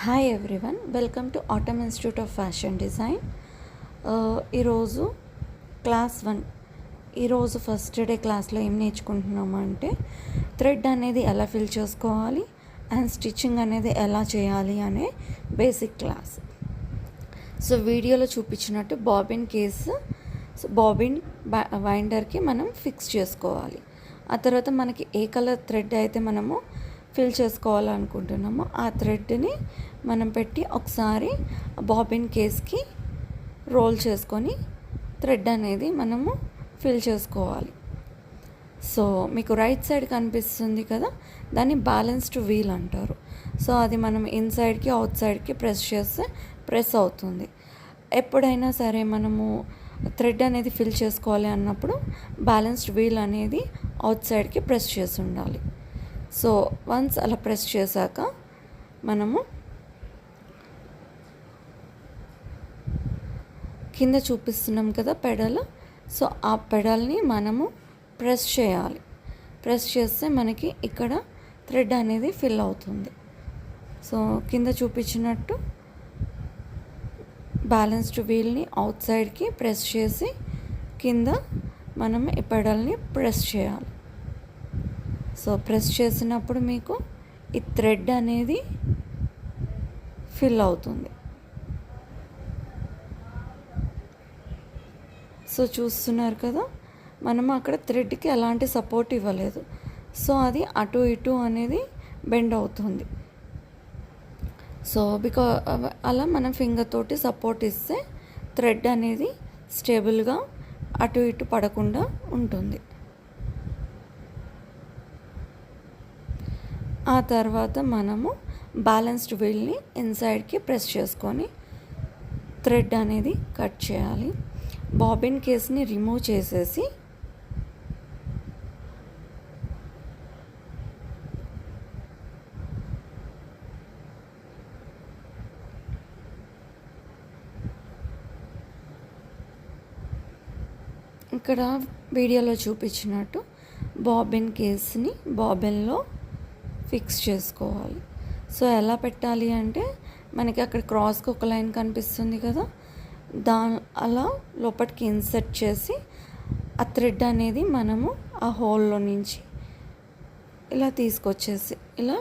Hi everyone, welcome to atom institute of fashion design. ఈరోజు class 1. ఈరోజు first day క్లాస్లో ఏం నేర్చుకుంటున్నాము అంటే థ్రెడ్ అనేది ఎలా ఫిల్ చేసుకోవాలి అండ్ స్టిచ్చింగ్ అనేది ఎలా చేయాలి అనే బేసిక్ క్లాస్. సో వీడియోలో చూపించినట్టు బాబిన్ వైండర్కి మనం ఫిక్స్ చేసుకోవాలి. ఆ తర్వాత మనకి ఏ కలర్ థ్రెడ్ అయితే మనము ఫిల్ చేసుకోవాలనుకుంటున్నామో ఆ థ్రెడ్ని మనం పెట్టి ఒకసారి బాబిన్ కేస్కి రోల్ చేసుకొని థ్రెడ్ అనేది మనము ఫిల్ చేసుకోవాలి. సో మీకు రైట్ సైడ్ కనిపిస్తుంది కదా, దాన్ని బ్యాలెన్స్డ్ వీల్ అంటారు. సో అది మనం ఇన్సైడ్కి అవుట్ సైడ్కి ప్రెస్ చేస్తే ప్రెస్ అవుతుంది. ఎప్పుడైనా సరే మనము థ్రెడ్ అనేది ఫిల్ చేసుకోవాలి అన్నప్పుడు బ్యాలెన్స్డ్ వీల్ అనేది అవుట్ సైడ్కి ప్రెస్ చేసి ఉండాలి. సో వన్స్ అలా ప్రెస్ చేశాక మనము కింద చూపిస్తున్నాం కదా పెడల్, సో ఆ పెడల్ని మనము ప్రెస్ చేయాలి. ప్రెస్ చేస్తే మనకి ఇక్కడ థ్రెడ్ అనేది ఫిల్ అవుతుంది. సో కింద చూపించినట్టు బ్యాలెన్స్డ్ వీల్ని అవుట్ సైడ్కి ప్రెస్ చేసి కింద మనం ఈ పెడల్ని ప్రెస్ చేయాలి. సో ప్రెస్ చేసినప్పుడు మీకు ఈ థ్రెడ్ అనేది ఫిల్ అవుతుంది. సో చూస్తున్నారు కదా, మనం అక్కడ థ్రెడ్కి ఎలాంటి సపోర్ట్ ఇవ్వలేదు. సో అది అటు ఇటు అనేది బెండ్ అవుతుంది. సో అలా మనం ఫింగర్ తోటి సపోర్ట్ ఇస్తే థ్రెడ్ అనేది స్టేబుల్గా అటు ఇటు పడకుండా ఉంటుంది. ఆ తర్వాత మనము బ్యాలెన్స్డ్ వీల్ని ఇన్సైడ్కి ప్రెస్ చేసుకొని థ్రెడ్ అనేది కట్ చేయాలి. బాబిన్ కేస్ని రిమూవ్ చేసేసి ఇక్కడ వీడియోలో చూపించినట్టు బాబిన్ కేస్ని బాబిన్లో ఫిక్స్ చేసుకోవాలి. సో ఎలా పెట్టాలి అంటే మనకి అక్కడ క్రాస్కి ఒక లైన్ కనిపిస్తుంది కదా, అలా లోపలికి ఇన్సర్ట్ చేసి ఆ థ్రెడ్ అనేది మనము ఆ హోల్లో నుంచి ఇలా తీసుకొచ్చేసి ఇలా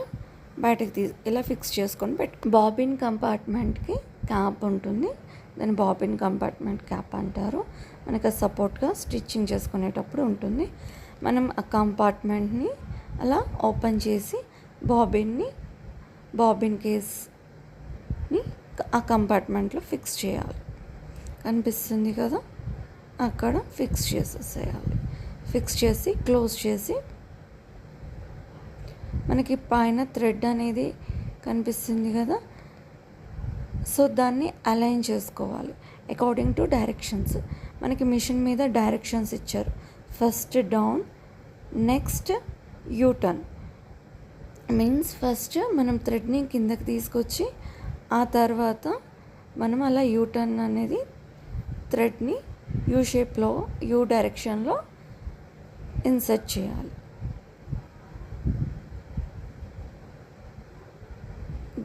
బయటకు ఇలా ఫిక్స్ చేసుకొని బాబిన్ కంపార్ట్మెంట్కి క్యాప్ ఉంటుంది, దాన్ని బాబిన్ కంపార్ట్మెంట్ క్యాప్ అంటారు. మనకి సపోర్ట్గా స్టిచ్చింగ్ చేసుకునేటప్పుడు ఉంటుంది. మనం ఆ కంపార్ట్మెంట్ని అలా ఓపెన్ చేసి బాబిన్ కేస్ని ఆ కంపార్ట్మెంట్లో ఫిక్స్ చేయాలి. కనిపిస్తుంది కదా, అక్కడ ఫిక్స్ చేసేసేయాలి. ఫిక్స్ చేసి క్లోజ్ చేసి మనకి పైన థ్రెడ్ అనేది కనిపిస్తుంది కదా, సో దాన్ని అలైన్ చేసుకోవాలి అకార్డింగ్ టు డైరెక్షన్స్. మనకి మిషన్ మీద డైరెక్షన్స్ ఇచ్చారు. First down, next U turn. Means first మనం థ్రెడ్ని కిందకి తీసుకొచ్చి ఆ తర్వాత మనం అలా యూటర్న్ అనేది థ్రెడ్ని యూ షేప్లో యూ డైరెక్షన్లో ఇన్సర్ట్ చేయాలి.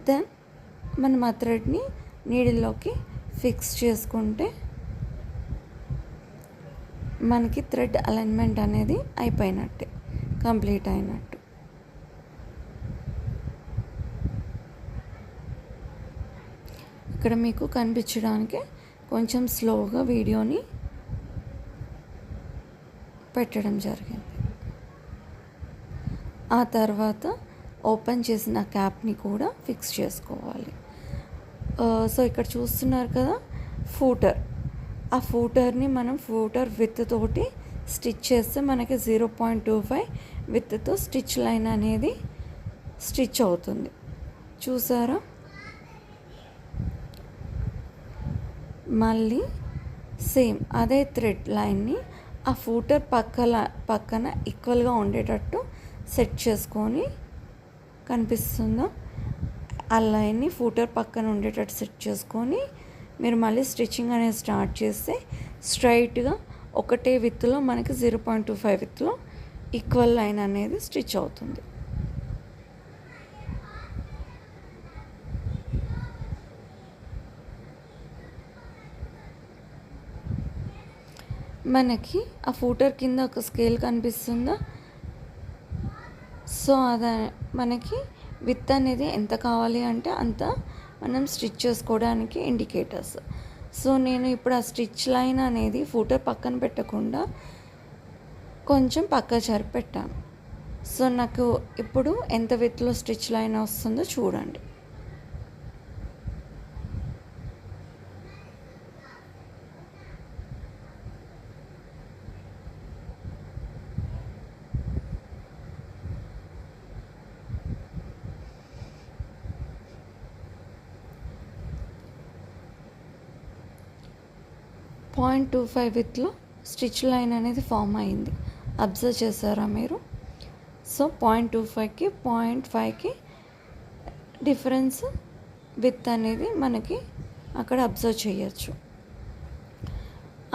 దెన్ మనం ఆ థ్రెడ్ని నీడిల్లోకి ఫిక్స్ చేసుకుంటే మనకి థ్రెడ్ అలైన్మెంట్ అనేది అయిపోయినట్టే, కంప్లీట్ అయినట్టు. ఇక్కడ మీకు కనిపించడానికి కొంచెం స్లోగా వీడియోని పెట్టడం జరిగింది. ఆ తర్వాత ఓపెన్ చేసిన క్యాప్ని కూడా ఫిక్స్ చేసుకోవాలి. సో ఇక్కడ చూస్తున్నారు కదా ఫూటర్, ఆ ఫూటర్ని మనం ఫూటర్ విత్ తోటి స్టిచ్ చేస్తే మనకి 0.25 విత్తో స్టిచ్ లైన్ అనేది స్టిచ్ అవుతుంది. చూసారా? మళ్ళీ సేమ్ అదే థ్రెడ్ లైన్ని ఆ ఫూటర్ పక్కన ఈక్వల్గా ఉండేటట్టు సెట్ చేసుకొని, కనిపిస్తుందా, ఆ లైన్ని ఫూటర్ పక్కన ఉండేటట్టు సెట్ చేసుకొని మీరు మళ్ళీ స్టిచ్చింగ్ అనేది స్టార్ట్ చేస్తే స్ట్రైట్గా ఒకటే విత్లో మనకి 0.25 విత్లో ఈక్వల్ లైన్ అనేది స్టిచ్ అవుతుంది. మనకి ఆ ఫూటర్ కింద ఒక స్కేల్ కనిపిస్తుందా? సో అది మనకి విత్ అనేది ఎంత కావాలి అంటే అంత మనం స్టిచ్ చేసుకోవడానికి ఇండికేటర్స్. సో నేను ఇప్పుడు ఆ స్టిచ్ లైన్ అనేది ఫూటర్ పక్కన పెట్టకుండా కొంచెం పక్క జరిపి పెట్టాను. సో నాకు ఇప్పుడు ఎంత విత్లో స్టిచ్ లైన్ వస్తుందో చూడండి. .25 విత్లో స్టిచ్ లైన్ అనేది ఫామ్ అయింది. అబ్జర్వ్ చేశారా మీరు? సో 0.25కి 0.5కి డిఫరెన్స్ విత్ అనేది మనకి అక్కడ అబ్జర్వ్ చేయొచ్చు.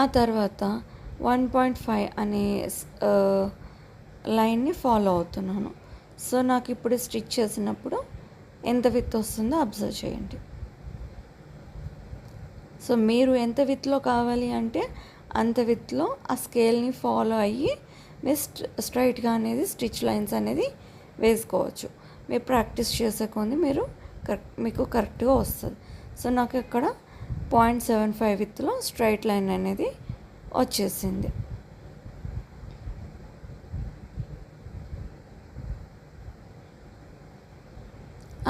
ఆ తర్వాత 1.5 అనే లైన్ని ఫాలో అవుతున్నాను. సో నాకు ఇప్పుడు స్టిచ్ చేసినప్పుడు ఎంత విత్ వస్తుందో అబ్జర్వ్ చేయండి. సో మీరు ఎంత విత్లో కావాలి అంటే అంత విత్లో ఆ స్కేల్ని ఫాలో అయ్యి మీరు స్ట్రైట్గా అనేది స్టిచ్ లైన్స్ అనేది వేసుకోవచ్చు. మీరు ప్రాక్టీస్ చేసే కొద్ది మీకు కరెక్ట్గా వస్తుంది. సో నాకు ఇక్కడ 0.75 విత్లో స్ట్రైట్ లైన్ అనేది వచ్చేసింది.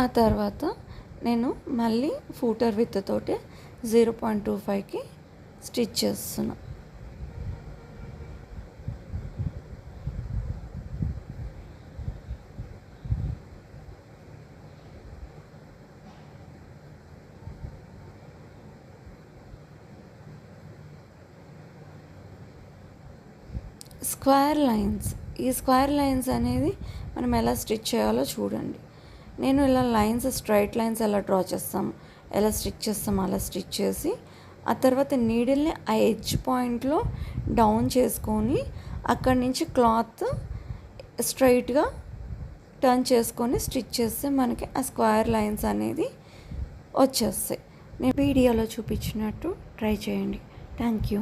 ఆ తర్వాత నేను మళ్ళీ ఫూటర్ విత్ తోటి 0.25కి స్టిచ్ చేస్తున్నా. ఈ స్క్వేర్ లైన్స్ అనేది మనం ఎలా స్టిచ్ చేయాలో చూడండి. నేను ఇలా లైన్స్ స్ట్రైట్ లైన్స్ ఎలా డ్రా చేస్తాము, ఎలా స్టిచ్ చేస్తాము అలా స్టిచ్ చేసి ఆ తర్వాత నీడిల్ని ఆ ఎడ్జ్ పాయింట్లో డౌన్ చేసుకొని అక్కడి నుంచి క్లాత్ స్ట్రైట్గా టర్న్ చేసుకొని స్టిచ్ చేస్తే మనకి ఆ స్క్వేర్ లైన్స్ అనేది వచ్చేస్తాయి. నేను వీడియోలో చూపించినట్టు ట్రై చేయండి. Thank you.